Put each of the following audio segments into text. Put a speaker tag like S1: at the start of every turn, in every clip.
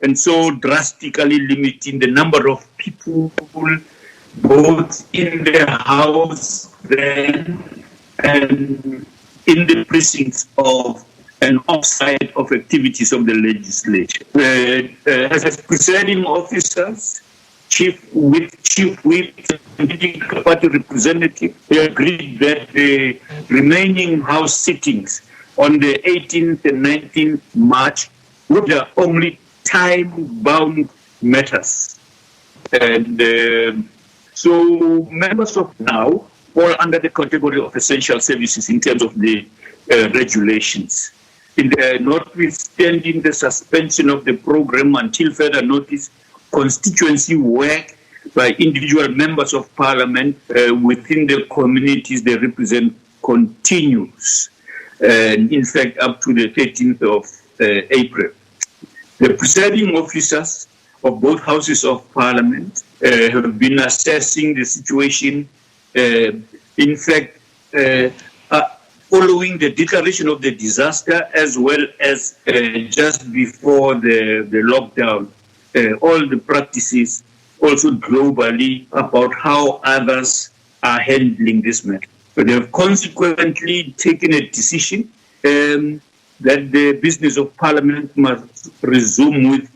S1: and so drastically limiting the number of people both in the House then and in the precincts of and outside of activities of the legislature. As presiding officers, chief whip, and political party representative, they agreed that the remaining House sittings on the 18th and 19th March were the only time-bound matters. And so members of now fall under the category of essential services in terms of the regulations. Notwithstanding the suspension of the program until further notice, constituency work by individual members of parliament within the communities they represent continues. And in fact, up to the 13th of April. The presiding officers of both houses of parliament have been assessing the situation. In fact, following the declaration of the disaster, as well as just before the lockdown, all the practices also globally about how others are handling this matter. But they have consequently taken a decision that the business of parliament must resume with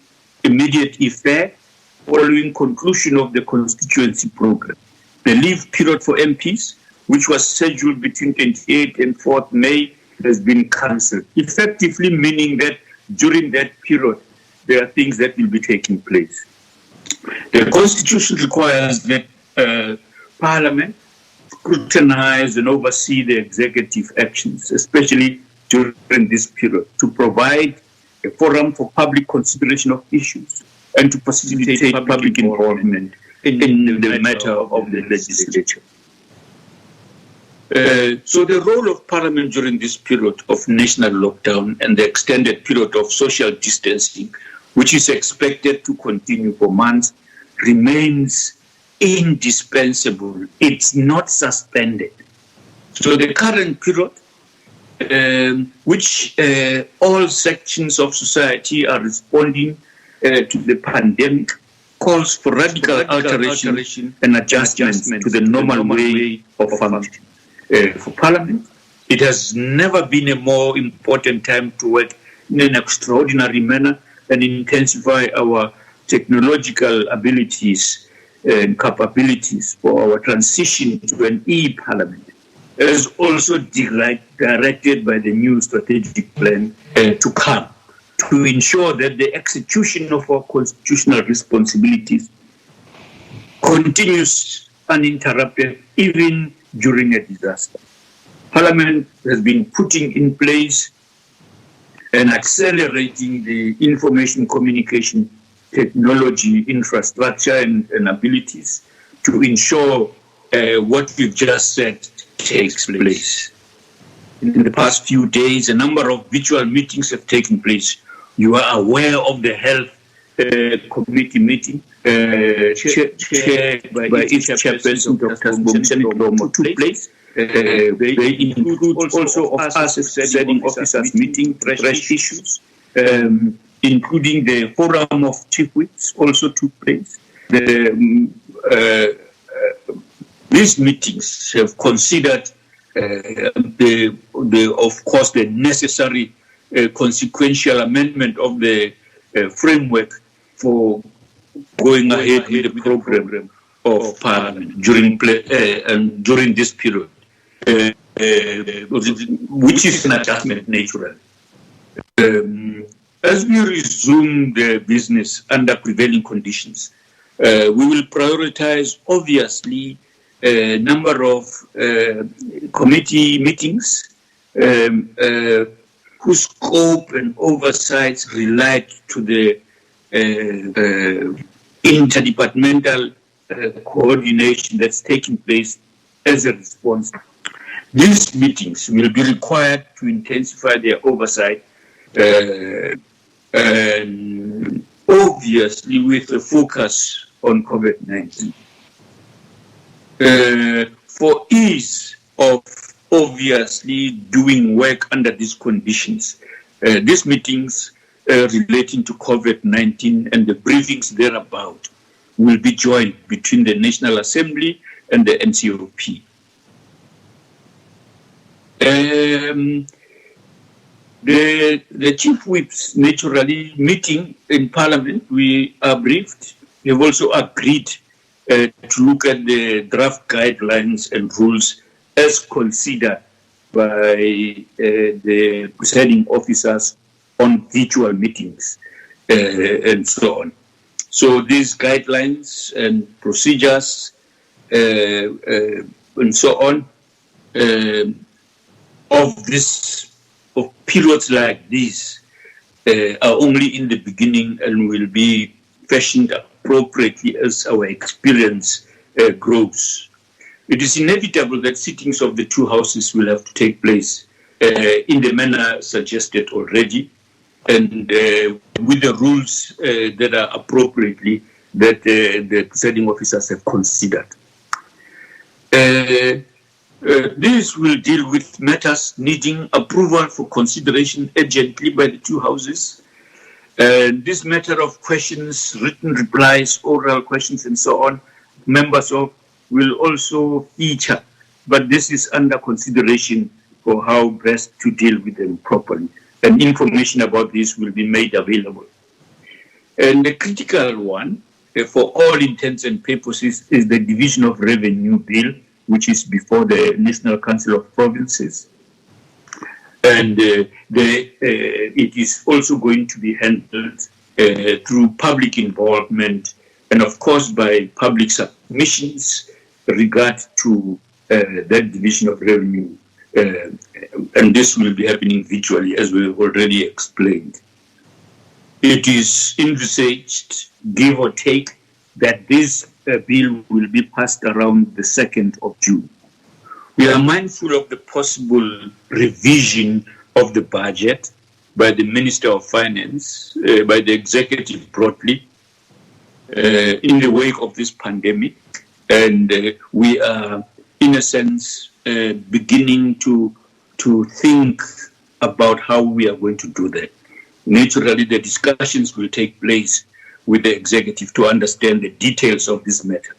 S1: immediate effect following conclusion of the constituency program. The leave period for MPs, which was scheduled between 28th and 4th May, has been cancelled, effectively meaning that during that period, there are things that will be taking place. The Constitution requires that Parliament scrutinize and oversee the executive actions, especially during this period, to provide a forum for public consideration of issues and to facilitate public involvement in the matter of the legislature. So the role of Parliament during this period of national lockdown and the extended period of social distancing, which is expected to continue for months, remains indispensable. It's not suspended. So the current period, which all sections of society are responding to the pandemic, calls for radical alteration and adjustments to the normal way of function. For Parliament, it has never been a more important time to work in an extraordinary manner and intensify our technological abilities and capabilities for our transition to an e-Parliament, as also directed by the new strategic plan to come, to ensure that the execution of our constitutional responsibilities continues uninterrupted even during a disaster. Parliament has been putting in place and accelerating the information communication technology infrastructure and abilities to ensure what we've just said takes place. In the past few days, a number of virtual meetings have taken place. You are aware of the health committee meeting chaired by its chairperson, Dr. Masondo, took place. They include also of us presiding officers meeting fresh issues, including the forum of chief whips also took place. These meetings have considered of course, the necessary consequential amendment of the framework for going ahead with the program of Parliament during this period, which is an adjustment naturally. As we resume the business under prevailing conditions, we will prioritize, obviously, a number of committee meetings whose scope and oversights relate to the interdepartmental coordination that's taking place as a response. These meetings will be required to intensify their oversight, and obviously with a focus on COVID-19. For ease of obviously doing work under these conditions, these meetings relating to COVID-19 and the briefings thereabout will be joined between the National Assembly and the NCOP. The chief whips naturally meeting in Parliament, we are briefed. We have also agreed to look at the draft guidelines and rules as considered by the presiding officers on virtual meetings and so on. So these guidelines and procedures and so on of periods like these are only in the beginning and will be fashioned appropriately as our experience grows. It is inevitable that sittings of the two houses will have to take place in the manner suggested already, and with the rules that are appropriately that the presiding officers have considered. This will deal with matters needing approval for consideration urgently by the two houses. This matter of questions, written replies, oral questions, and so on, members of will also feature, but this is under consideration for how best to deal with them properly. And information about this will be made available. And the critical one, for all intents and purposes, is the Division of Revenue Bill, which is before the National Council of Provinces. And it is also going to be handled through public involvement and, of course, by public submissions regard to that Division of Revenue. And this will be happening virtually, as we already explained. It is envisaged, give or take, that this bill will be passed around the 2nd of June. We are mindful of the possible revision of the budget by the Minister of Finance, by the executive broadly, in the wake of this pandemic. And we are, in a sense, beginning to think about how we are going to do that. Naturally, the discussions will take place with the executive to understand the details of this matter.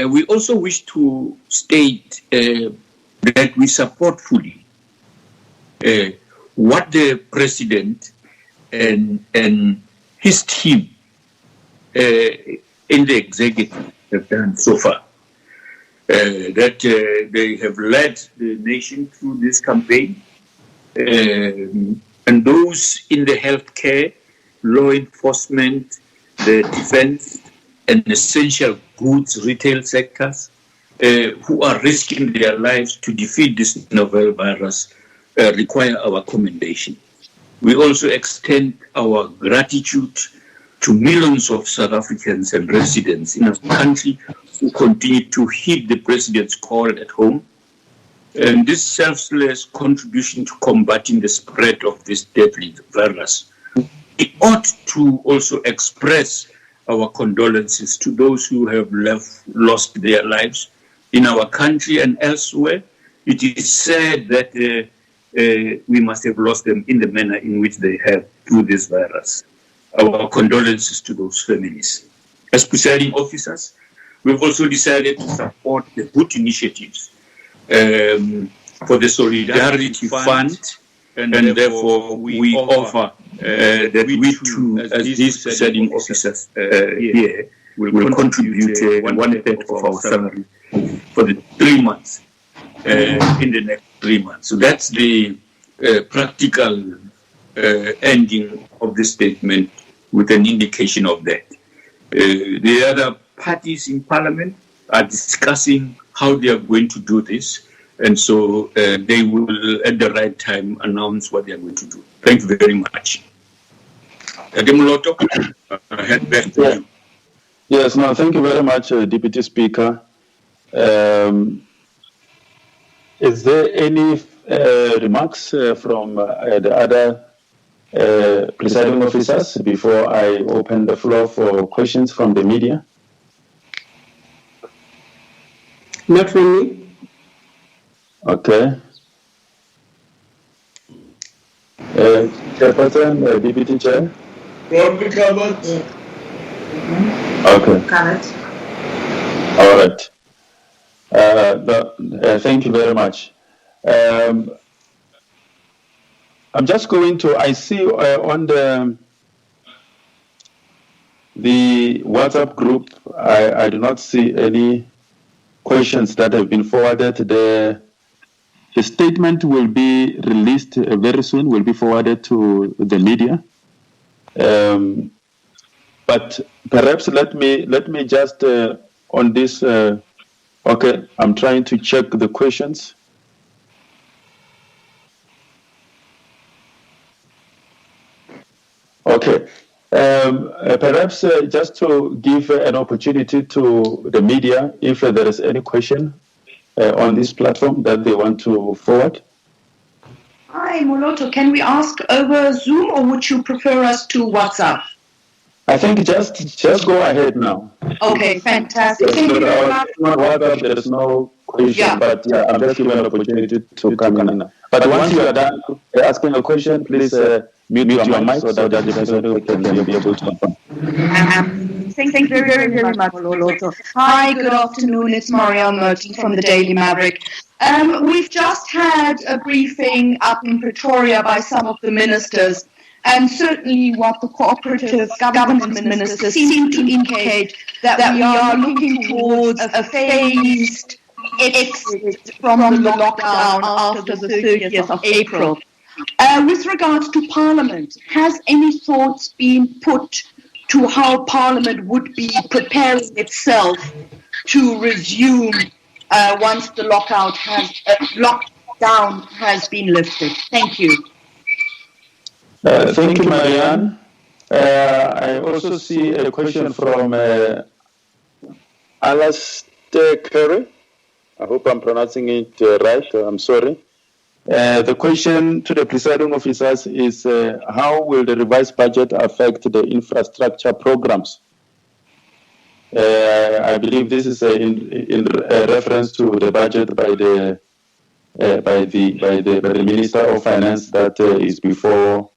S1: We also wish to state that we support fully what the President and his team in the executive have done so far. That they have led the nation through this campaign, and those in the healthcare, law enforcement, the defense, and essential goods retail sectors who are risking their lives to defeat this novel virus require our commendation. We also extend our gratitude to millions of South Africans and residents in our country who continue to heed the President's call at home. And this selfless contribution to combating the spread of this deadly virus. We ought to also express our condolences to those who have lost their lives in our country and elsewhere. It is said that we must have lost them in the manner in which they have through this virus. Our condolences to those families. As presiding officers, we've also decided to support the good initiatives for the Solidarity Fund, and therefore we offer that we too, as these presiding officers here, will contribute 1/3 of our salary for the 3 months, in the next 3 months. So that's the practical ending of the statement with an indication of that. The other parties in Parliament are discussing how they are going to do this, and so they will, at the right time, announce what they are going to do. Thank you very much. Ademuloto, I hand back to you.
S2: Yes, no, thank you very much, Deputy Speaker. Is there any remarks from the other presiding officers before I open the floor for questions from the media?
S3: Not from me.
S2: Okay. Chairperson, Deputy Chair.
S4: Broadly covered.
S2: Okay.
S5: Covered.
S2: All right. Thank you very much. I'm just going to, I see on the WhatsApp group, I do not see any questions that have been forwarded. The statement will be released very soon, will be forwarded to the media. But perhaps let me just on this, okay, I'm trying to check the questions. Okay. Perhaps just to give an opportunity to the media, if there is any question on this platform that they want to forward.
S5: Hi, Moloto. Can we ask over Zoom or would you prefer us to WhatsApp?
S2: I think just go ahead now.
S5: Okay, fantastic.
S2: Yes,
S5: Thank you very much.
S2: on WhatsApp, there is no question,
S5: Yeah.
S2: but I'm just giving an opportunity to come in. But once you are done asking a question, please mute your mic so that the person can be able to confirm.
S5: Thank you very much, Moloto. Hi, good afternoon. It's Marielle Merton from the Daily Maverick. We've just had a briefing up in Pretoria by some of the ministers, and certainly what the cooperative governance ministers seem to indicate that we are looking towards a phased exit from the lockdown after the 30th of April. With regards to Parliament, has any thoughts been put to how Parliament would be preparing itself to resume once the lockdown has been lifted? Thank you.
S2: Thank you, Marianne. I also see a question from Alastair Curry. I hope I'm pronouncing it right. I'm sorry. The question to the presiding officers is how will the revised budget affect the infrastructure programs? I believe this is in reference to the budget by the Minister of Finance that is before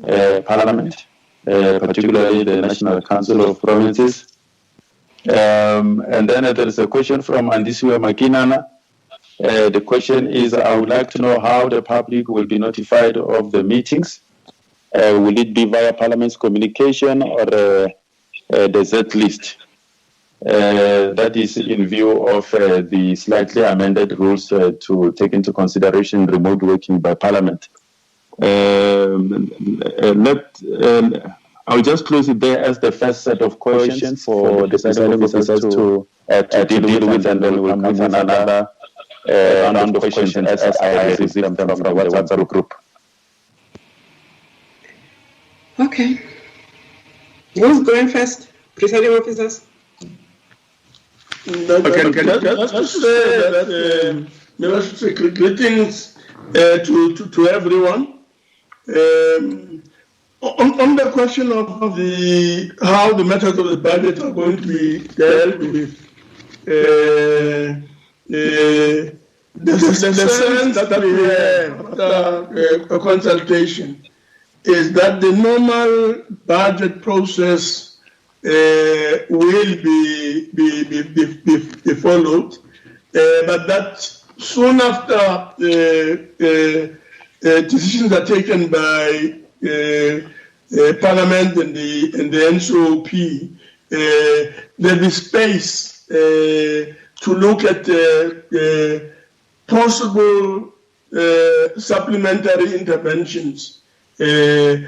S2: Parliament, particularly the National Council of Provinces. And then there is a question from Andisiwe Makinana. The question is, I would like to know how the public will be notified of the meetings. Will it be via Parliament's communication or the Z list? That is in view of the slightly amended rules to take into consideration remote working by Parliament. I'll just close it there as the first set of questions for the presiding officers to deal with, and then we'll come with another round of questions as I receive them from the WhatsApp group.
S3: Okay. Who's going first? Presiding officers?
S4: Okay, let's say that greetings to everyone. On the question of how the matters of the budget are going to be dealt with, the sense that we have after a consultation is that the normal budget process will be followed, but that soon after decisions are taken by Parliament and the NCOP, there is space to look at possible supplementary interventions. So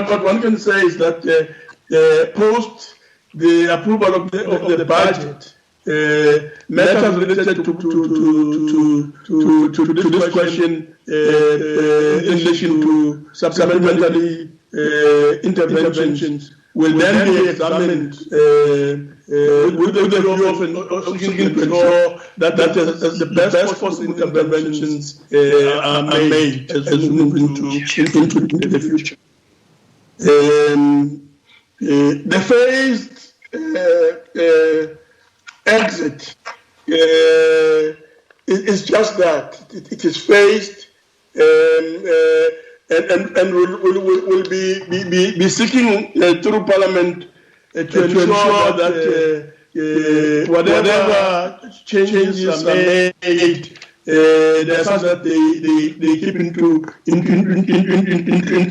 S4: what one can say is that post the approval of the budget, matters related to this question in relation to supplementary interventions will then be examined with the view of seeking to ensure that the best possible interventions are made as we move into the future. The phased exit is just that. It is phased and will be seeking through Parliament to ensure that whatever changes are made, there's something that they keep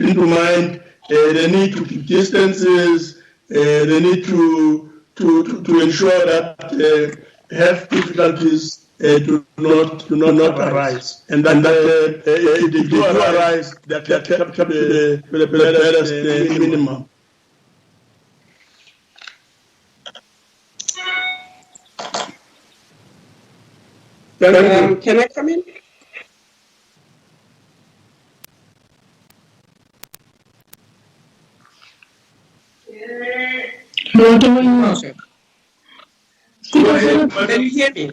S4: into mind. They need to keep distances. They need to ensure that health difficulties do not arise, and that if they do arise, they are kept to the minimum.
S3: Can I come in? Okay. Can you hear me?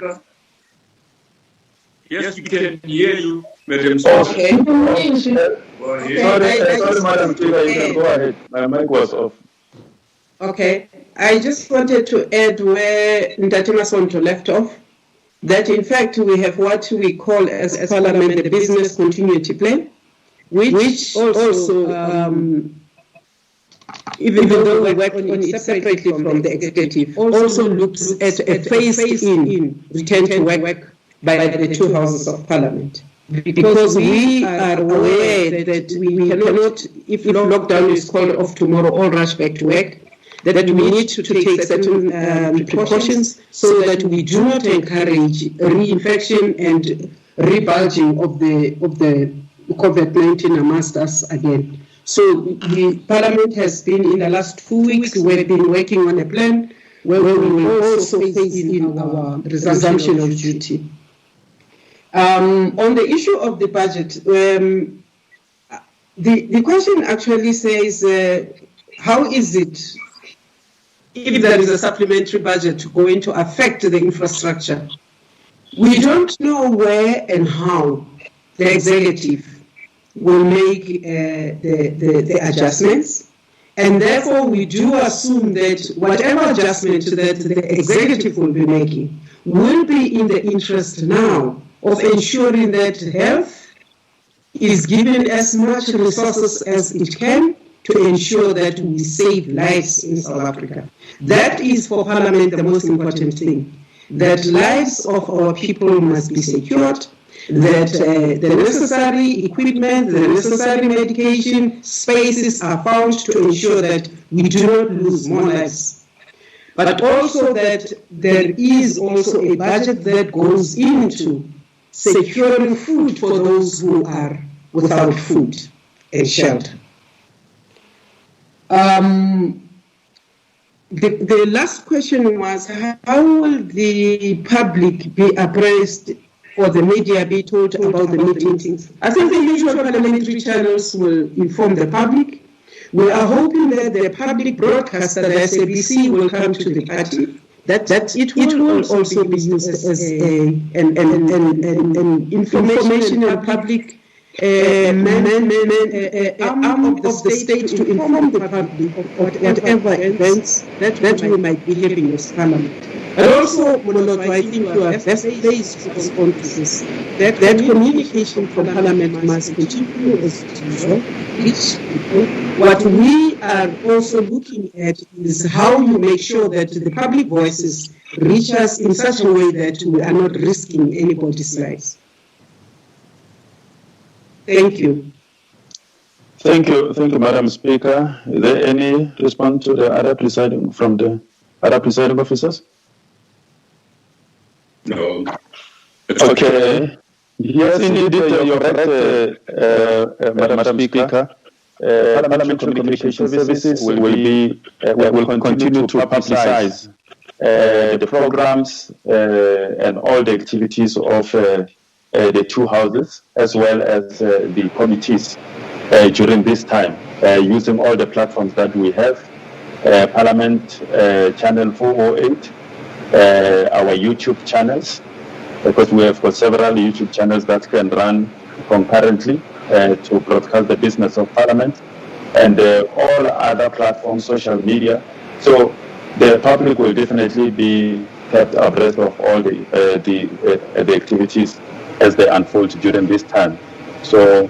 S1: Yes, we can hear you, Madam.
S3: Okay.
S2: Sorry, Madam Speaker, you can go ahead. My mic was off.
S3: Okay. I just wanted to add where Ndati Masondo left off, that in fact we have what we call as Parliament the Business Continuity Plan, which also even though we work on it separately from the executive, also looks at a phased-in return to work by the two houses of Parliament. Because we are aware that we cannot, if lockdown is called off tomorrow, all rush back to work, that we need to take certain precautions so that we do not encourage reinfection and rebulging of the COVID-19 amongst us again. So the Parliament has been, in the last 2 weeks, we've been working on a plan where we will also phase in our resumption of duty. On the issue of the budget, the question actually says, how is it, if there is a supplementary budget, going to affect the infrastructure? We don't know where and how the executive will make the adjustments, and therefore we do assume that whatever adjustment that the executive will be making will be in the interest now of ensuring that health is given as much resources as it can to ensure that we save lives in South Africa. That is for Parliament the most important thing, that lives of our people must be secured, that the necessary equipment, the necessary medication, spaces are found to ensure that we do not lose more lives. But also that there is also a budget that goes into securing food for those who are without food and shelter. The last question was, how will the public be appraised or the media be told about the meetings? I think the usual parliamentary channels will inform the public. We are hoping that the public broadcaster, the SABC, will come to the party. That it will also be used as an informational public arm of the state to inform the public of whatever events that we might be having as Parliament. But also, Monoloto, I think you are best placed to respond to this. That communication from Parliament must continue as usual. What we are also looking at is how you make sure that the public voices reach us in such a way that we are not risking anybody's lives. Thank you.
S2: Thank you, Madam Speaker. Is there any response to the other presiding officers?
S1: No.
S2: Okay. Yes, indeed, you're correct, Madam Speaker. Parliament Communication Services will continue to publicize the programs and all the activities of the two houses, as well as the committees during this time, using all the platforms that we have, Parliament Channel 408, our YouTube channels, because we have got several YouTube channels that can run concurrently to broadcast the business of Parliament, and all other platforms, social media. So the public will definitely be kept abreast of all the activities as they unfold during this time. So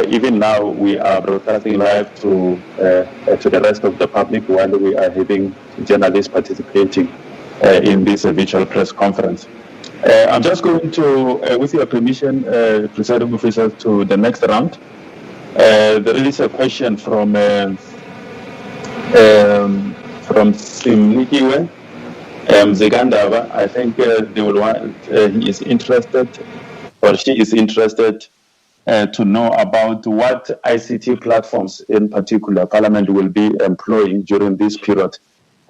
S2: even now we are broadcasting live to the rest of the public while we are having journalists participating in this virtual press conference. I'm just going to, with your permission, Presiding Officers, to the next round. There is a question from Simnikiwe Zigandava. I think they will want, he is interested, or she is interested to know about what ICT platforms in particular Parliament will be employing during this period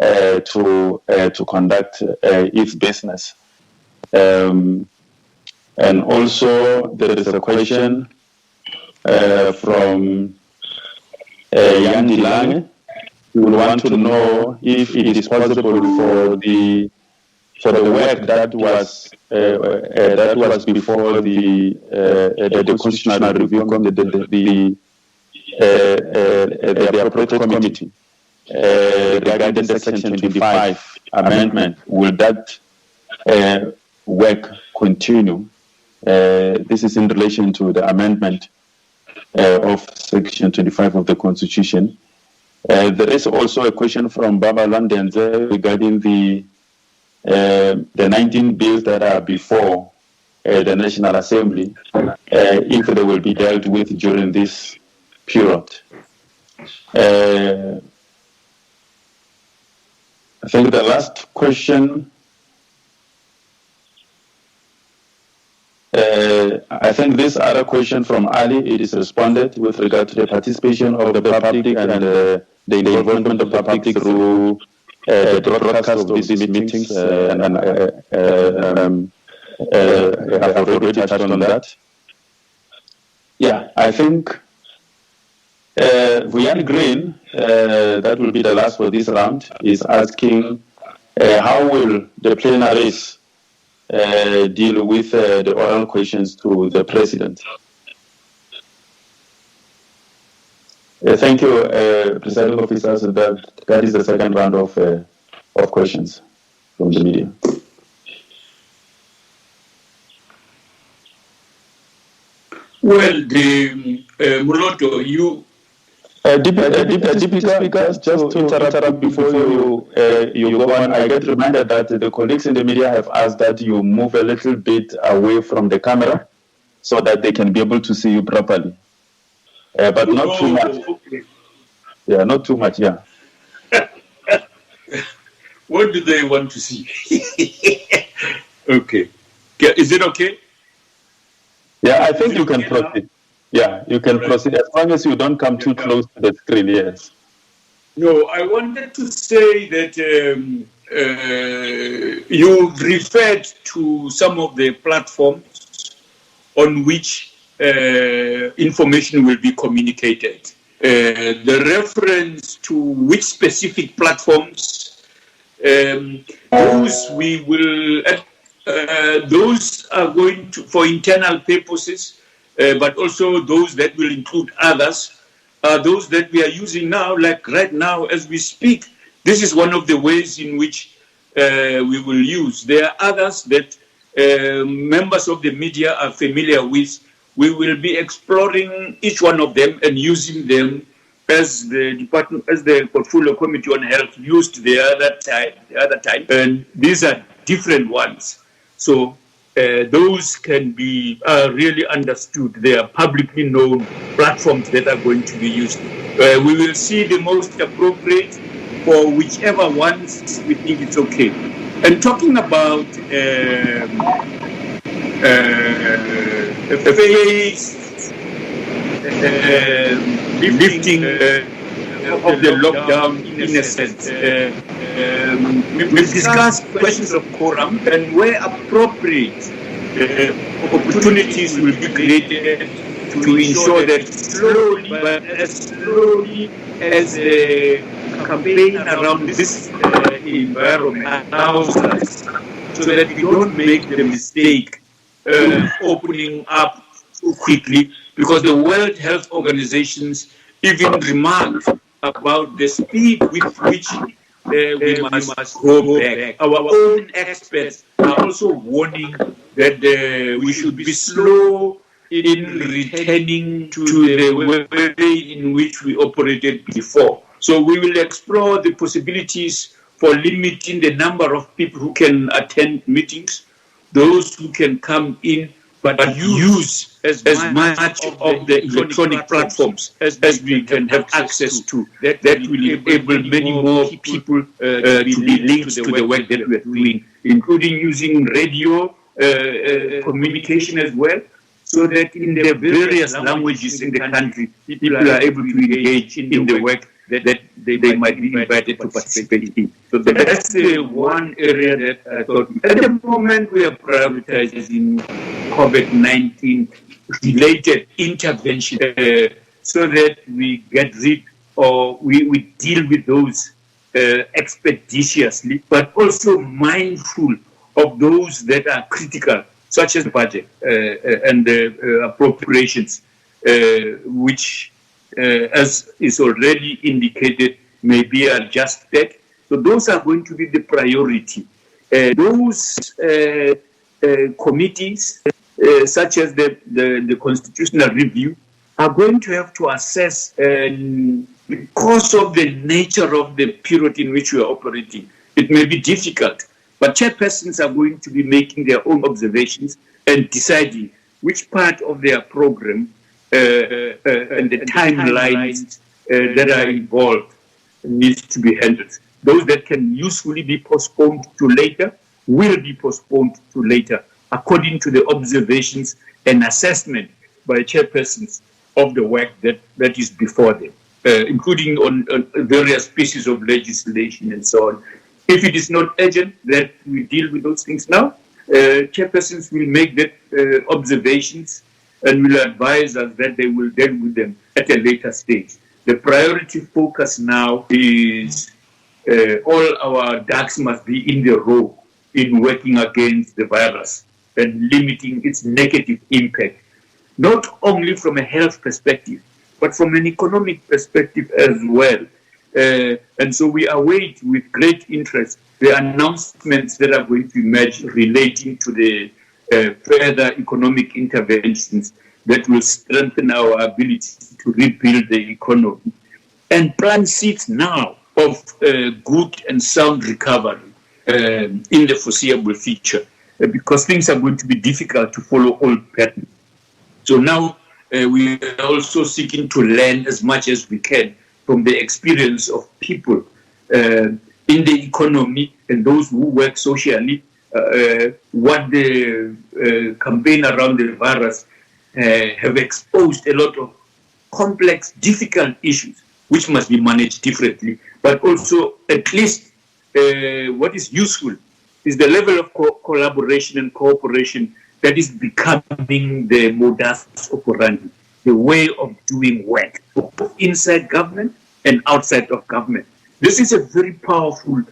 S2: to conduct its business. And also there is a question from Yandi Lange, who will want to know if it is possible for the work that was before the Constitutional Review Committee, the appropriate committee regarding the Section 25 amendment. Will that work continue? This is in relation to the amendment of Section 25 of the Constitution. There is also a question from Baba Landenze regarding the 19 bills that are before the National Assembly, if they will be dealt with during this period. I think the last question, I think this other question from Ali, it is responded with regard to the participation of the public and the involvement of the public through the broadcast of these meetings, and I have already touched on that. Yeah, I think Vuyan Green, that will be the last for this round, is asking how will the plenaries deal with the oral questions to the President. Thank you, Presiding Officers. That is the second round of questions from the media.
S1: Well, Muloto, you...
S2: Deputy Speaker, just to interrupt before you go on, I get reminded that the colleagues in the media have asked that you move a little bit away from the camera so that they can be able to see you properly. But not too much. Okay. Yeah, not too much, yeah.
S1: What do they want to see? Okay. Is it okay?
S2: Yeah, I think you can proceed. Yeah, you can proceed as long as you don't come too close to the screen, yes.
S1: No, I wanted to say that you referred to some of the platforms on which information will be communicated. The reference to which specific platforms, those we will, those are going to, for internal purposes, but also those that will include others, those that we are using now, like right now as we speak. This is one of the ways in which we will use. There are others that members of the media are familiar with. We will be exploring each one of them and using them as the department, as the portfolio committee on health used the other time. And these are different ones. So those can be really understood. They are publicly known platforms that are going to be used. We will see the most appropriate for whichever ones we think it's okay. And talking about lifting of the lockdown in a sense. We've discussed questions of quorum and where appropriate opportunities will be created to ensure that slowly, but as slowly as the campaign around this environment allows us, so that we don't make the mistake opening up too quickly, because the World Health Organizations even remarked about the speed with which we must go back. Our own experts are also warning that we should be slow in returning to the way in which we operated before. So we will explore the possibilities for limiting the number of people who can attend meetings, those who can come in, but use as much of the electronic platforms as we can have access to. That will enable many more people to be linked to the work that we are doing, including using radio communication as well, so that in the various languages in the country, people are able to engage in the work that they might be invited to participate in. So that's the one area that I thought. At the moment, we are prioritizing COVID-19 related intervention so that we get rid or we deal with those expeditiously, but also mindful of those that are critical, such as budget and appropriations, which, as is already indicated, may be adjusted. So those are going to be the priority. Those committees, such as the constitutional review, are going to have to assess, because of the nature of the period in which we are operating, it may be difficult. But chairpersons are going to be making their own observations and deciding which part of their program and the timelines that are involved needs to be handled. Those that can usefully be postponed to later will be postponed to later, according to the observations and assessment by chairpersons of the work that is before them, including on various pieces of legislation and so on. If it is not urgent that we deal with those things now, chairpersons will make that observations and will advise us that they will deal with them at a later stage. The priority focus now is all our ducks must be in the row in working against the virus and limiting its negative impact, not only from a health perspective, but from an economic perspective as well. And so we await with great interest the announcements that are going to emerge relating to the further economic interventions that will strengthen our ability to rebuild the economy and plant seeds now of good and sound recovery in the foreseeable future, because things are going to be difficult to follow old patterns. So now we are also seeking to learn as much as we can from the experience of people in the economy and those who work socially, what the campaign around the virus have exposed a lot of complex, difficult issues which must be managed differently. But also, at least what is useful is the level of collaboration and cooperation that is becoming the modus operandi, the way of doing work, both inside government and outside of government. This is a very powerful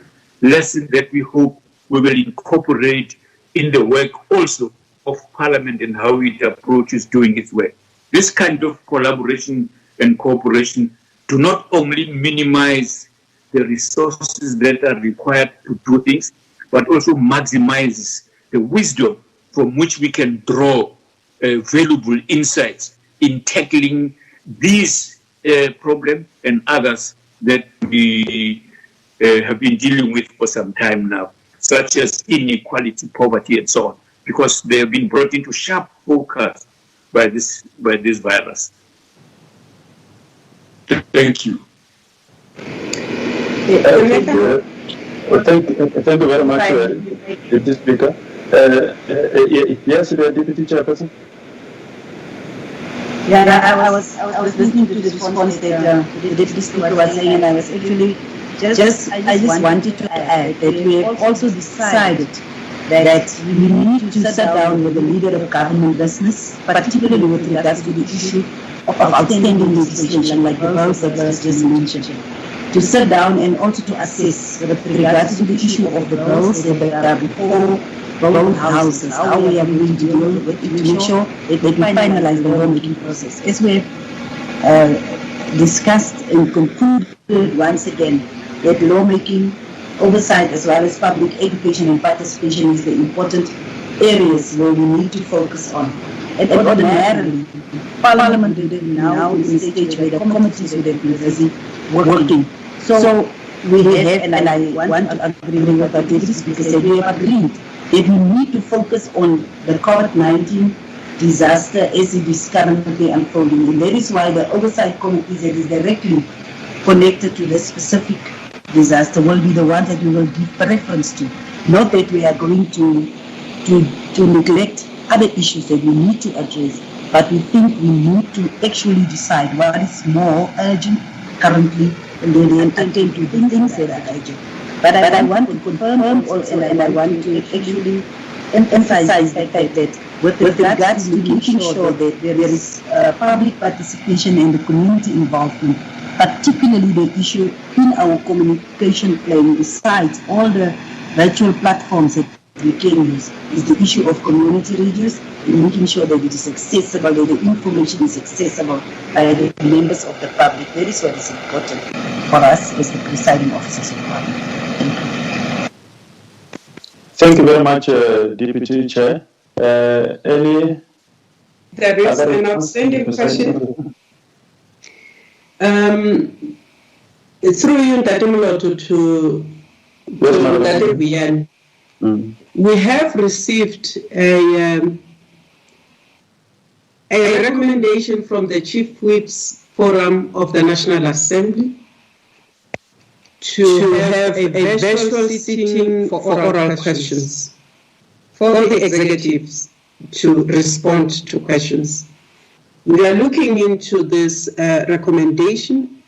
S1: lesson that we hope we will incorporate in the work also of Parliament and how it approaches doing its work. This kind of collaboration and cooperation do not only minimize the resources that are required to do things, but also maximizes the wisdom from which we can draw valuable insights in tackling these problems and others that we have been dealing with for some time now, such as inequality, poverty, and so on, because they have been brought into sharp focus by this virus. Thank you.
S2: Thank you very much, Deputy Speaker. Yes, the Deputy Chairperson.
S6: Yeah, I was listening to the response that the Deputy Speaker was saying, and I was actually I just wanted to add that we have also decided that we need to sit down with the leader of government business, particularly with regards to the issue of outstanding legislation like the bills that was just mentioned, to sit down and also to assess with regards to the issue of the bills that are before both houses, how we are going to deal with it to make sure that we finalize the lawmaking process. As we have discussed and concluded once again that lawmaking, oversight as well as public education and participation is the important areas where we need to focus on. And ordinarily, Parliament would have now in a stage where the committees would have been busy working. So we have, and I want to agree with what the deputy speaker said, we have agreed that we need to focus on the COVID-19 disaster as it is currently unfolding. And that is why the oversight committees that is directly connected to the specific disaster will be the ones that we will give preference to. Not that we are going to neglect other issues that we need to address, but we think we need to actually decide what is more urgent currently and then attend to the things that are urgent. But I want to confirm also, and I want to actually emphasize the fact that with regards to making sure that there is public participation and the community involvement, particularly the issue in our communication plan, besides all the virtual platforms that we can use, is the issue of community radios and making sure that it is accessible, that the information is accessible by the members of the public. That is what is important for us as the presiding officers of Parliament.
S2: Thank you very much, Deputy Chair.
S3: There is an outstanding question. Through you, Tatimoloto, to Tatebian. We have received a recommendation from the Chief Whips Forum of the National Assembly to have a virtual sitting for oral questions for the executives to respond to questions. We are looking into this recommendation.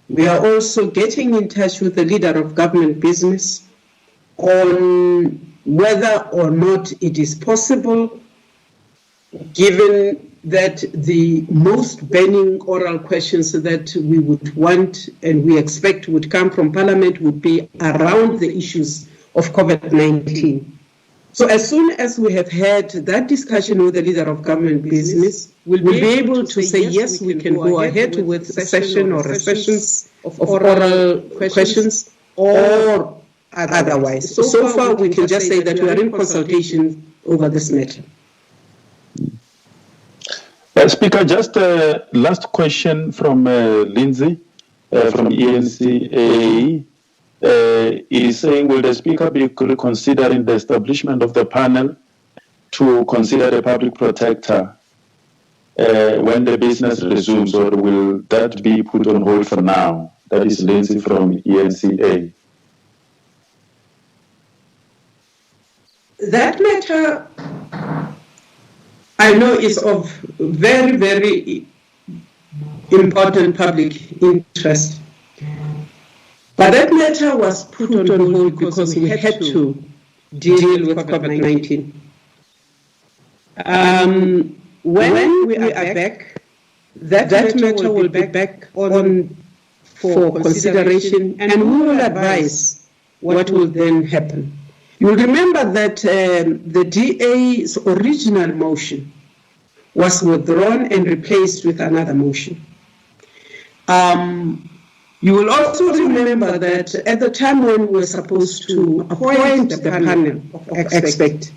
S3: We are also getting in touch with the leader of government business on whether or not it is possible, given that the most burning oral questions that we would want and we expect would come from Parliament would be around the issues of COVID-19. So as soon as we have had that discussion with the leader of government business, we'll be able to say, yes, we can go ahead with a session or sessions of oral questions or otherwise. So far, we can just say that we are in consultation over this matter.
S2: Speaker, just a last question from Lindsay from ENCA. Is saying, will the Speaker be reconsidering the establishment of the panel to consider the public protector when the business resumes, or will that be put on hold for now? That is Lindsay from ENCA.
S3: That matter, I know, is of very, very important public interest. But that matter was put on hold because we had to deal with COVID-19. When we are back, that matter will be back on for consideration, and we will advise what will then happen. You'll remember that the DA's original motion was withdrawn and replaced with another motion. You will also remember that at the time when we were supposed to appoint the panel of experts,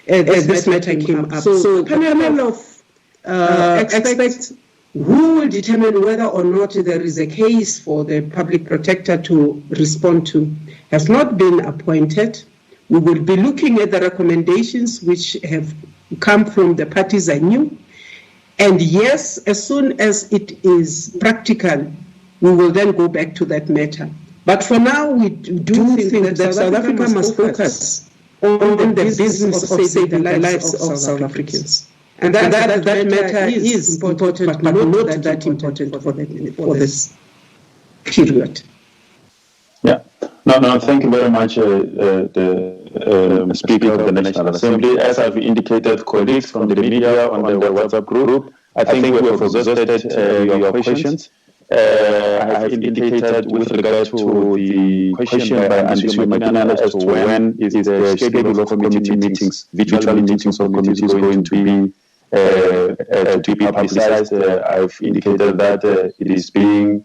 S3: this matter came up. So the panel of experts who will determine whether or not there is a case for the public protector to respond to has not been appointed. We will be looking at the recommendations which have come from the parties anew. And yes, as soon as it is practical, we will then go back to that matter. But for now, we do think that South Africa must focus on the business of saving the lives of South Africans. And that matter is important, but not that important for this period.
S2: Yeah. No, thank you very much, the Speaker of the National Assembly. As I've indicated, colleagues from the media on the WhatsApp group, I think we have exhausted your questions. I have indicated with regard to the question by Andiswe Makinana as to when is the schedule of committee meetings, virtual meetings of committees going to be publicized. I've indicated that it is being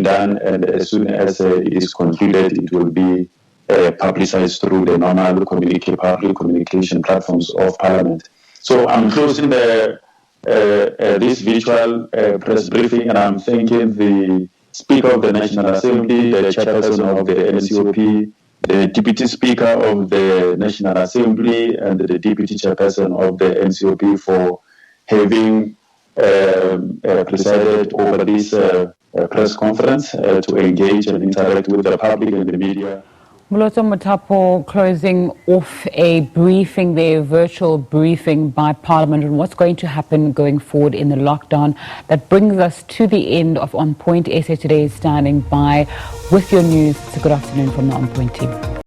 S2: done, and as soon as it is concluded, it will be publicized through the normal public communication platforms of Parliament. So I'm closing this virtual press briefing, and I'm thanking the Speaker of the National Assembly, the Chairperson of the NCOP, the Deputy Speaker of the National Assembly, and the Deputy Chairperson of the NCOP for having presided over this press conference to engage and interact with the public and the media.
S7: Moloto Mutapo closing off a briefing, their virtual briefing by Parliament on what's going to happen going forward in the lockdown. That brings us to the end of On Point. SA Today is standing by with your news. So good afternoon from the On Point team.